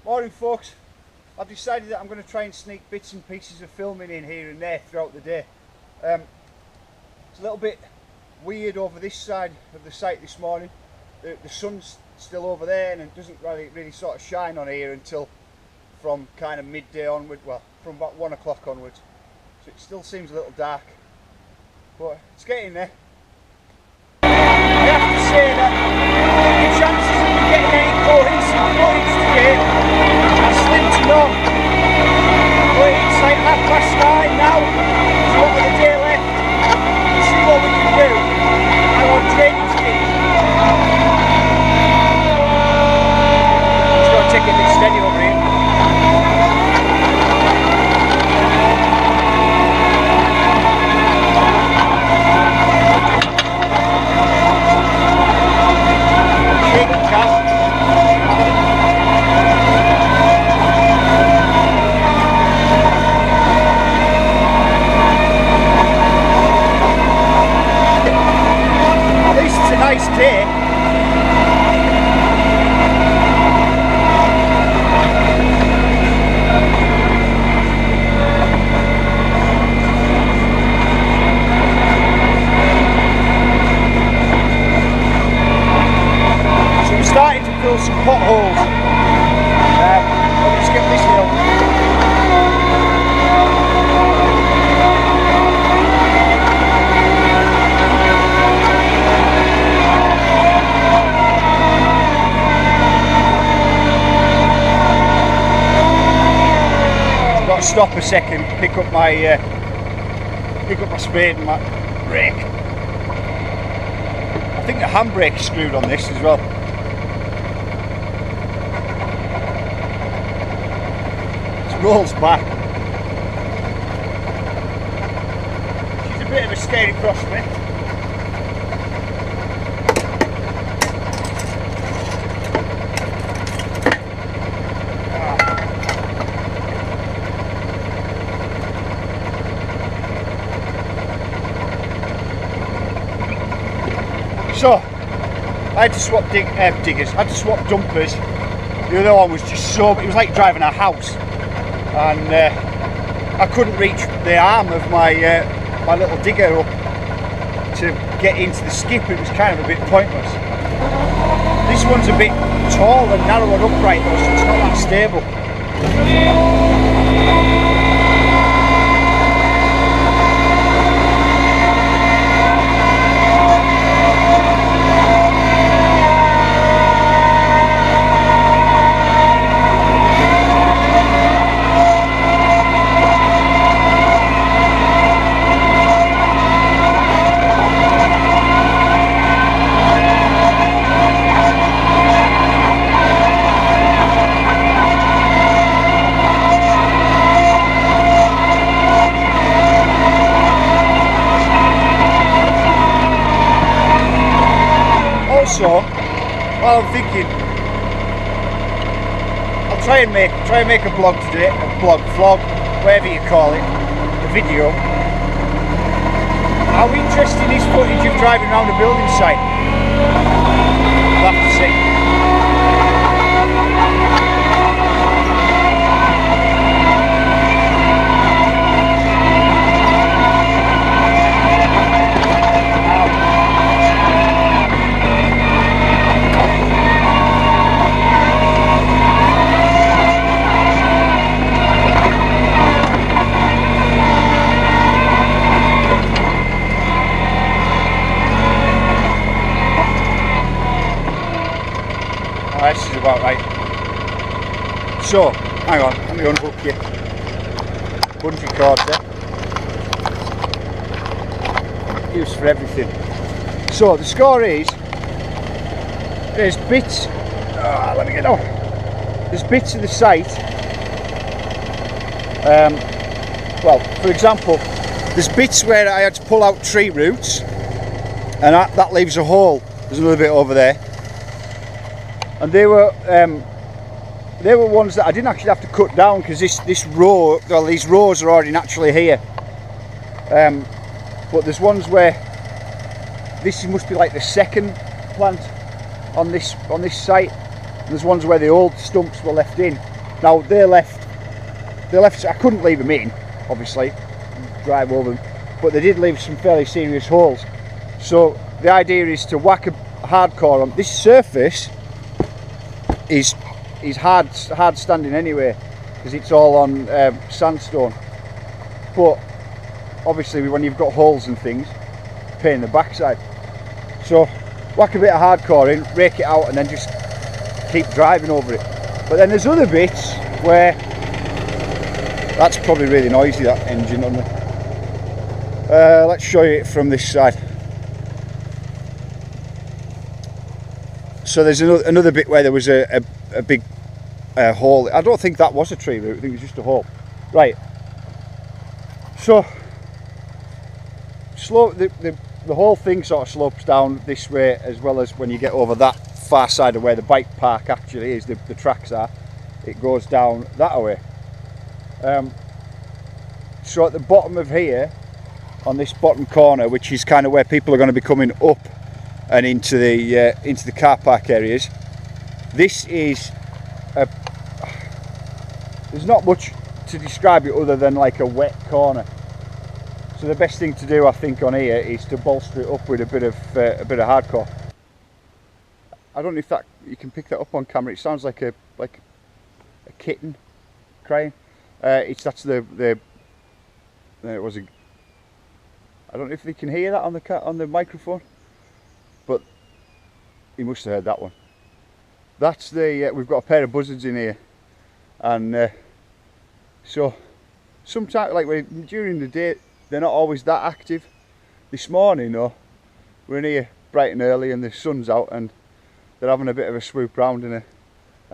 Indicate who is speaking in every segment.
Speaker 1: Morning folks, I've decided that I'm going to try and sneak bits and pieces of filming in here and there throughout the day. It's a little bit weird over this side of the site this morning. The sun's still over there and it doesn't really sort of shine on here until from kind of midday onward, well from about 1 o'clock onwards. So it still seems a little dark, but it's getting there. I have to say that the chances of me getting any cohesive footage today are slim to none. But it's like 9:30 now, there's a lot of the day left. Let's see what we can do. I'm on drainage ditch. Just got to take it a bit steady over here. Nice day. So we're starting to fill some potholes. Let's get this hill. Stop a second, pick up my spade and my brake. I think the handbrake's screwed on this as well. It rolls back. She's a bit of a scary prospect. So, I had to swap diggers, I had to swap dumpers. The other one was just so, it was like driving a house. And I couldn't reach the arm of my my little digger up to get into the skip. It was kind of a bit pointless. This one's a bit tall and narrow and upright though, so it's not that stable. So, while I'm thinking, I'll try and make a vlog today, vlog, whatever you call it, a video. How interesting is footage of driving around a building site? We'll have to see. This is about right. So, hang on, let me unhook you. Bungee cord there. Used for everything. So, the score is, there's bits, let me get on. There's bits of the site, well, for example, there's bits where I had to pull out tree roots, and that leaves a hole. There's another bit over there. And they were ones that I didn't actually have to cut down because this row, well, these rows are already naturally here. But there's ones where this must be like the second plant on this site. And there's ones where the old stumps were left in. Now they left, I couldn't leave them in, obviously, drive over them, but they did leave some fairly serious holes. So the idea is to whack a hardcore on. This surface is hard standing anyway, because it's all on sandstone. But obviously when you've got holes and things, pain in the backside. So whack a bit of hardcore in, rake it out, and then just keep driving over it. But then there's other bits where that's probably really noisy, that engine on there. Let's show you it from this side. So there's another bit where there was a big hole. I don't think that was a tree root, I think it was just a hole. Right. So the whole thing sort of slopes down this way, as well as when you get over that far side of where the bike park actually is, the tracks are, it goes down that way. So at the bottom of here, on this bottom corner, which is kind of where people are going to be coming up and into the car park areas, this is there's not much to describe it other than like a wet corner. So the best thing to do, I think, on here is to bolster it up with a bit of hardcore. I don't know if you can pick that up on camera. It sounds like a kitten crying. That's the it was a. I don't know if they can hear that on the microphone, but you must have heard that one. That's the. We've got a pair of buzzards in here, and so sometimes, like during the day, they're not always that active. This morning, though, we're in here bright and early, and the sun's out, and they're having a bit of a swoop round and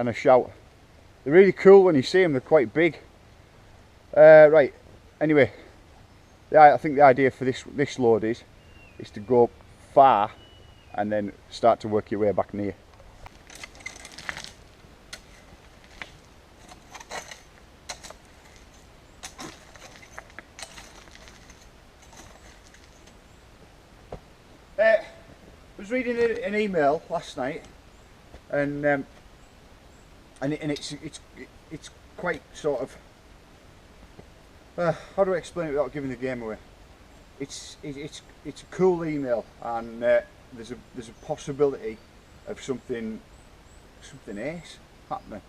Speaker 1: a shout. They're really cool when you see them. They're quite big. Right. Anyway, I think the idea for this load is to go far and then start to work your way back near. I was reading an email last night, and it's quite sort of. How do I explain it without giving the game away? It's a cool email, and there's a possibility of something ace happening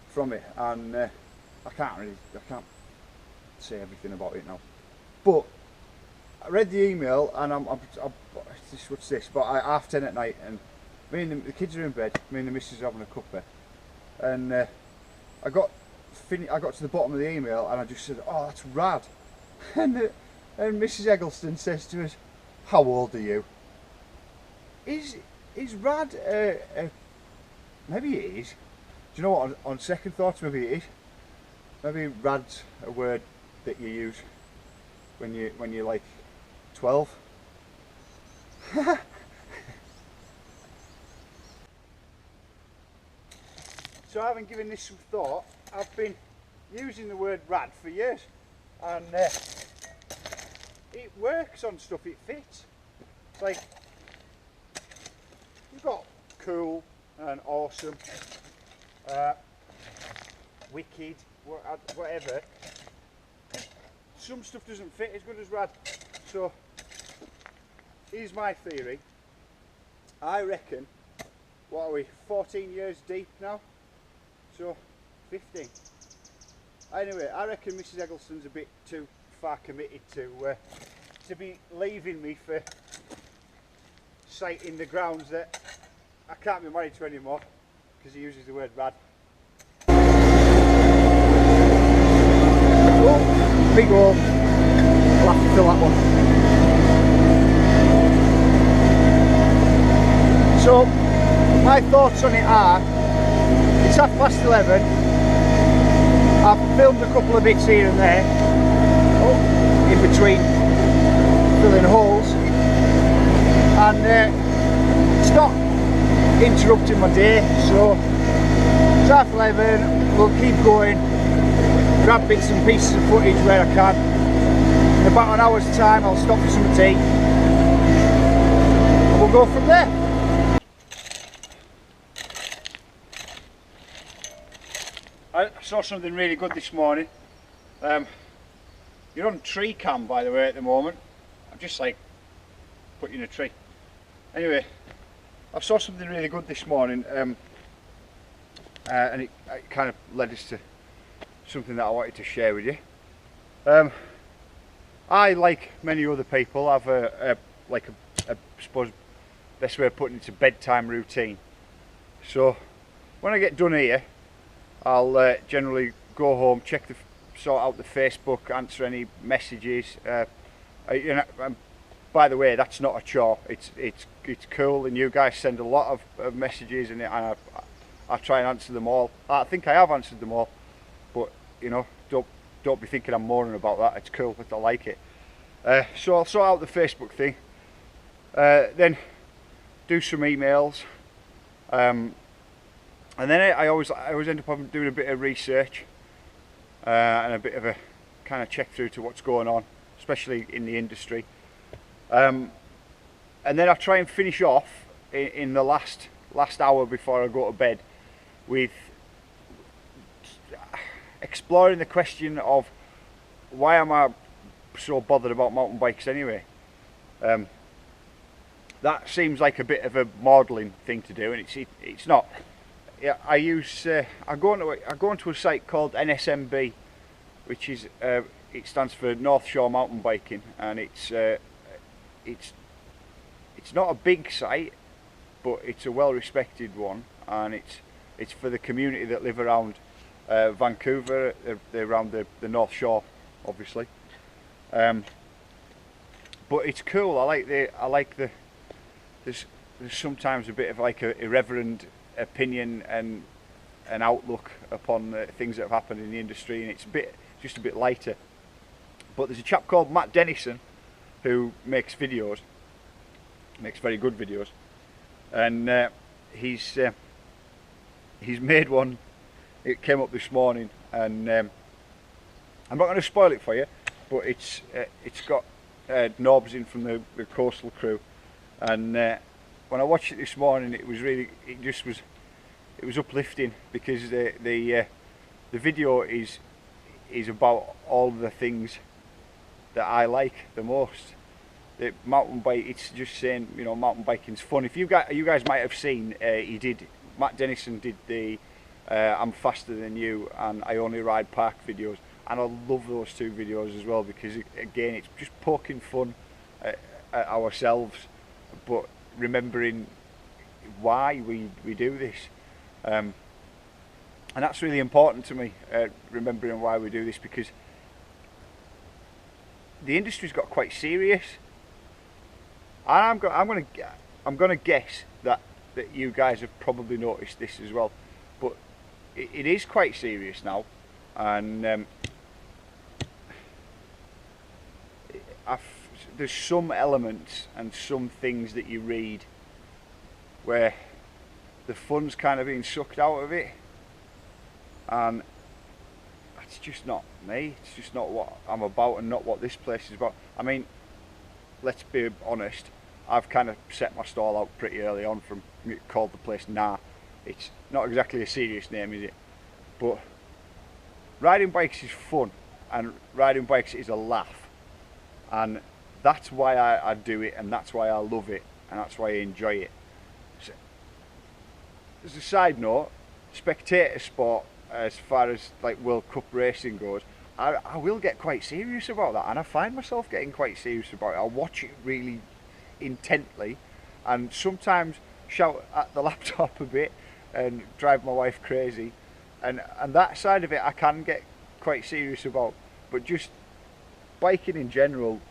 Speaker 1: from it, and I can't say everything about it now. But I read the email, and what's this? But 10:30 at night, and the kids are in bed. Me and the missus are having a cuppa, and I got to the bottom of the email, and I just said, "Oh, that's rad." And Mrs. Eggleston says to us, "How old are you?" Is rad? Maybe it is. Do you know what? On second thoughts, maybe it is. Maybe rad's a word that you use when you're like 12. So having given this some thought, I've been using the word rad for years, and it works on stuff, it fits. It's like, you've got cool and awesome, wicked, whatever. Some stuff doesn't fit as good as rad. So here's my theory. I reckon, what are we, 14 years deep now? So 15. Anyway, I reckon Mrs. Eggleston's a bit too far committed to be leaving me for citing the grounds that I can't be married to anymore, because he uses the word rad. Oh, big hole. I'll have to fill that one. So my thoughts on it are, it's 11:30. I've filmed a couple of bits here and there, in between filling holes, and it's not interrupting my day, so it's 11:30. We'll keep going, grab bits and pieces of footage where I can. In about an hour's time I'll stop for some tea, and we'll go from there. I saw something really good this morning. You're on tree cam, by the way, at the moment. I'm just like put you in a tree. Anyway, I saw something really good this morning, and it kind of led us to something that I wanted to share with you. I, like many other people, have a suppose best way of putting it's a bedtime routine. So when I get done here, I'll generally go home, sort out the Facebook, answer any messages. You know, by the way, that's not a chore. It's cool, and you guys send a lot of messages, and I try and answer them all. I think I have answered them all, but you know, don't be thinking I'm moaning about that. It's cool, but I like it. So I'll sort out the Facebook thing, then do some emails, and then I always end up doing a bit of research and a bit of a kind of check through to what's going on, especially in the industry. And then I try and finish off in the last hour before I go to bed with exploring the question of why am I so bothered about mountain bikes anyway. That seems like a bit of a maudlin thing to do, and it's not. Yeah, I go onto a site called NSMB, which is it stands for North Shore Mountain Biking, and it's not a big site, but it's a well-respected one, and it's for the community that live around Vancouver. They're around the North Shore, obviously. But it's cool. I like the there's sometimes a bit of like a irreverent opinion and an outlook upon things that have happened in the industry, and it's just a bit lighter. But there's a chap called Matt Dennison who makes very good videos, and he's made one. It came up this morning, and I'm not going to spoil it for you, but it's got knobs in from the coastal crew, and when I watched it this morning, it was uplifting, because the video is about all the things that I like the most. The mountain bike, it's just saying, you know, mountain biking's fun. If you guys might have seen, Matt Dennison did the I'm Faster Than You and I Only Ride Park videos, and I love those two videos as well, because again, it's just poking fun at ourselves, but remembering why we do this, and that's really important to me, remembering why we do this, because the industry's got quite serious, and I'm gonna guess that you guys have probably noticed this as well, but it is quite serious now, and there's some elements and some things that you read where the fun's kind of being sucked out of it, and that's just not me. It's just not what I'm about, and not what this place is about. I mean, let's be honest, I've kind of set my stall out pretty early on from called the place GNAR. It's not exactly a serious name, is it? But riding bikes is fun, and riding bikes is a laugh, and that's why I do it, and that's why I love it, and that's why I enjoy it. So, as a side note, spectator sport, as far as like World Cup racing goes, I will get quite serious about that, and I find myself getting quite serious about it. I watch it really intently, and sometimes shout at the laptop a bit and drive my wife crazy, and that side of it I can get quite serious about. But just biking in general,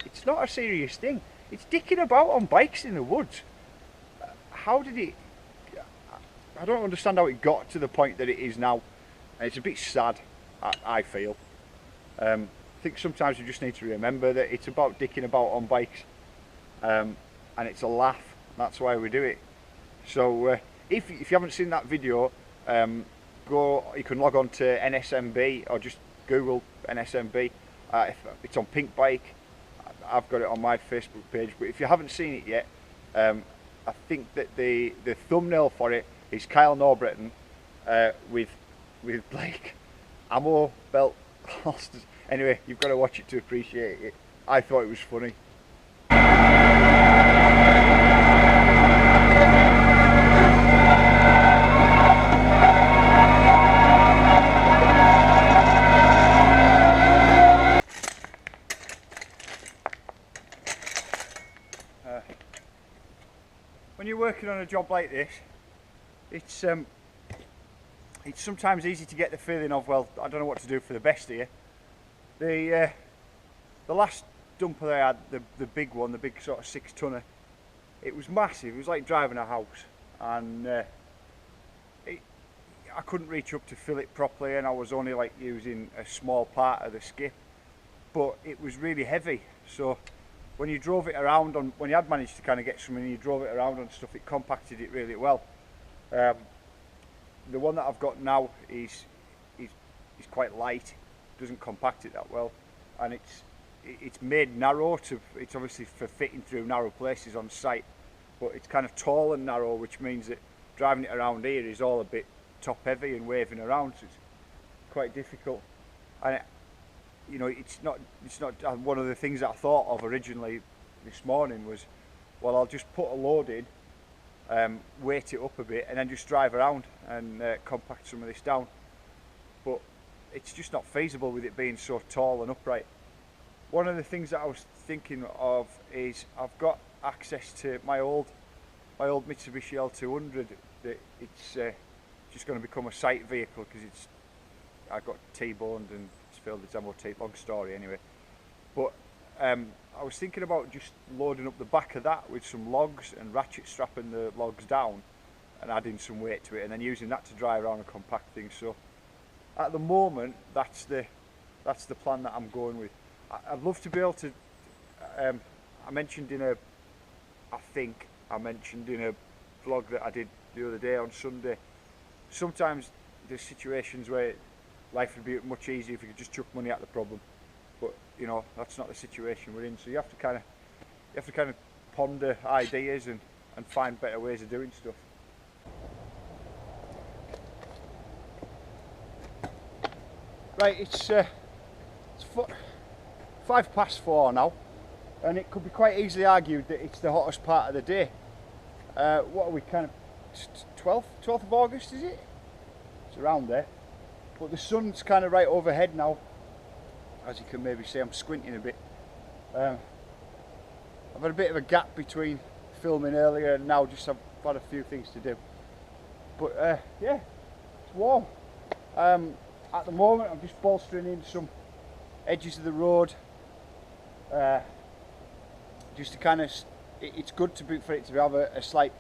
Speaker 1: it's not a serious thing. It's dicking about on bikes in the woods. How did it... I don't understand how it got to the point that it is now. And it's a bit sad, I feel. I think sometimes you just need to remember that it's about dicking about on bikes. And it's a laugh. That's why we do it. So if you haven't seen that video, you can log on to NSMB, or just Google NSMB. It's on Pink Bike. I've got it on my Facebook page, but if you haven't seen it yet, I think that the thumbnail for it is Kyle Norbreton with with like ammo belt holsters. Anyway, you've got to watch it to appreciate it. I thought it was funny. When you're working on a job like this, it's sometimes easy to get the feeling of, well, I don't know what to do for the best here. The last dumper I had, the big one, the big sort of 6-tonner, it was massive. It was like driving a house, and I couldn't reach up to fill it properly, and I was only like using a small part of the skip, but it was really heavy. So when you drove it around on, when you had managed to kind of get something and you drove it around on stuff, it compacted it really well. The one that I've got now is quite light, doesn't compact it that well, and it's made narrow to, it's obviously for fitting through narrow places on site, but it's kind of tall and narrow, which means that driving it around here is all a bit top heavy and waving around, so it's quite difficult. And you know, it's not one of the things that I thought of originally this morning was, well, I'll just put a load in, weight it up a bit, and then just drive around and compact some of this down. But it's just not feasible with it being so tall and upright. One of the things that I was thinking of is I've got access to my old Mitsubishi L200 that it's just going to become a site vehicle because I got T-boned and it's failed its MOT, long story anyway. But I was thinking about just loading up the back of that with some logs and ratchet strapping the logs down and adding some weight to it, and then using that to drive around and compact things. So at the moment, that's the plan that I'm going with. I'd love to be able to. I mentioned in a vlog that I did the other day on Sunday. Sometimes there's situations where life would be much easier if you could just chuck money at the problem, but you know, that's not the situation we're in. So you have to kind of ponder ideas and find better ways of doing stuff. Right, it's 4:05 now, and it could be quite easily argued that it's the hottest part of the day. What are we, kind of 12th of August, is it? It's around there. But the sun's kind of right overhead now. As you can maybe see, I'm squinting a bit. I've had a bit of a gap between filming earlier and now, just I've had a few things to do. But yeah, it's warm. At the moment I'm just bolstering in some edges of the road, just to kind of, it's good for it to have a slight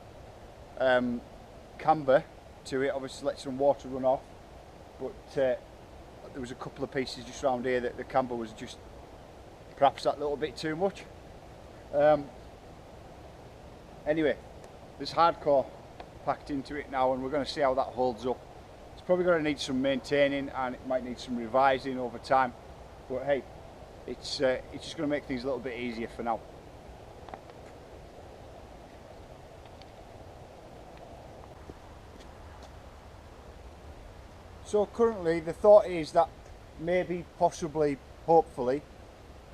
Speaker 1: camber to it, obviously let some water run off, but there was a couple of pieces just around here that the camber was just perhaps that little bit too much. Anyway, there's hardcore packed into it now, and we're going to see how that holds up. It's probably going to need some maintaining, and it might need some revising over time, but hey, it's just going to make things a little bit easier for now. So currently the thought is that maybe, possibly, hopefully,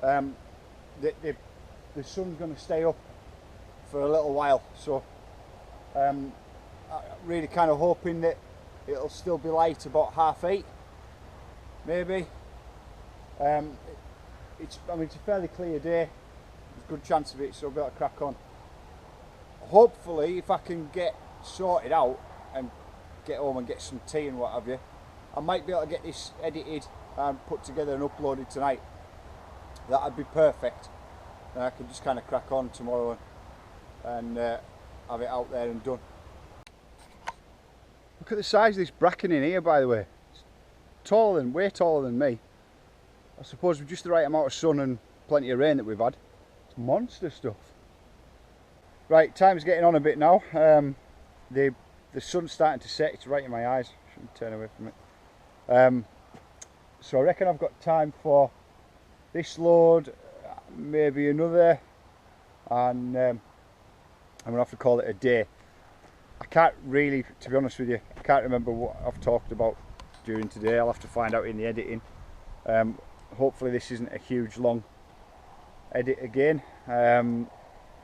Speaker 1: the sun's going to stay up for a little while. So I'm really kind of hoping that it'll still be light about 8:30, maybe. It's a fairly clear day. There's a good chance of it, so I'll be able to crack on. Hopefully, if I can get sorted out and get home and get some tea and what have you, I might be able to get this edited and put together and uploaded tonight. That'd be perfect. And I can just kind of crack on tomorrow and have it out there and done. Look at the size of this bracken in here, by the way. It's way taller than me. I suppose with just the right amount of sun and plenty of rain that we've had, it's monster stuff. Right, time's getting on a bit now. The sun's starting to set. It's right in my eyes. Shouldn't turn away from it. So I reckon I've got time for this load, maybe another, and I'm gonna have to call it a day. I can't really, to be honest with you, I can't remember what I've talked about during today. I'll have to find out in the editing. Hopefully this isn't a huge long edit again, and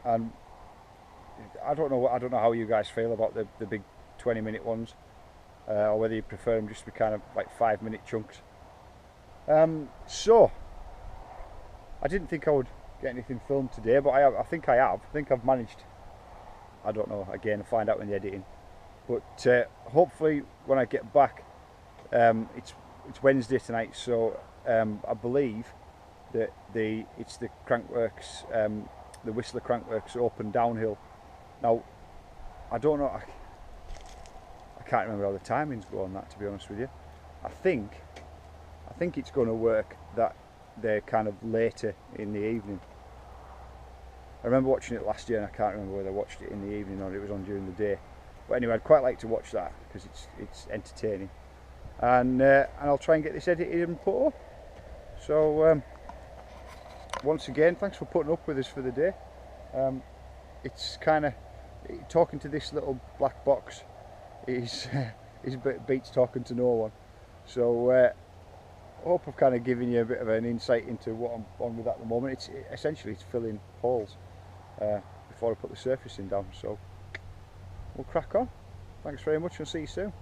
Speaker 1: I don't know how you guys feel about the big 20-minute ones, or whether you prefer them just to be kind of like 5-minute chunks. So I didn't think I would get anything filmed today, but I think I have. I think I've managed. I don't know, again, find out in the editing. But hopefully when I get back, it's Wednesday tonight, so I believe that it's the Crankworks, the Whistler Crankworks Open Downhill. Now, I don't know, I can't remember how the timings go on that, to be honest with you. I think it's going to work that they're kind of later in the evening. I remember watching it last year, and I can't remember whether I watched it in the evening or it was on during the day. But anyway, I'd quite like to watch that because it's entertaining, and I'll try and get this edited and put up. So once again, thanks for putting up with us for the day. It's kind of talking to this little black box is beats talking to no one. So I hope I've kind of given you a bit of an insight into what I'm on with at the moment. Essentially it's filling holes before I put the surfacing down. So we'll crack on. Thanks very much, and see you soon.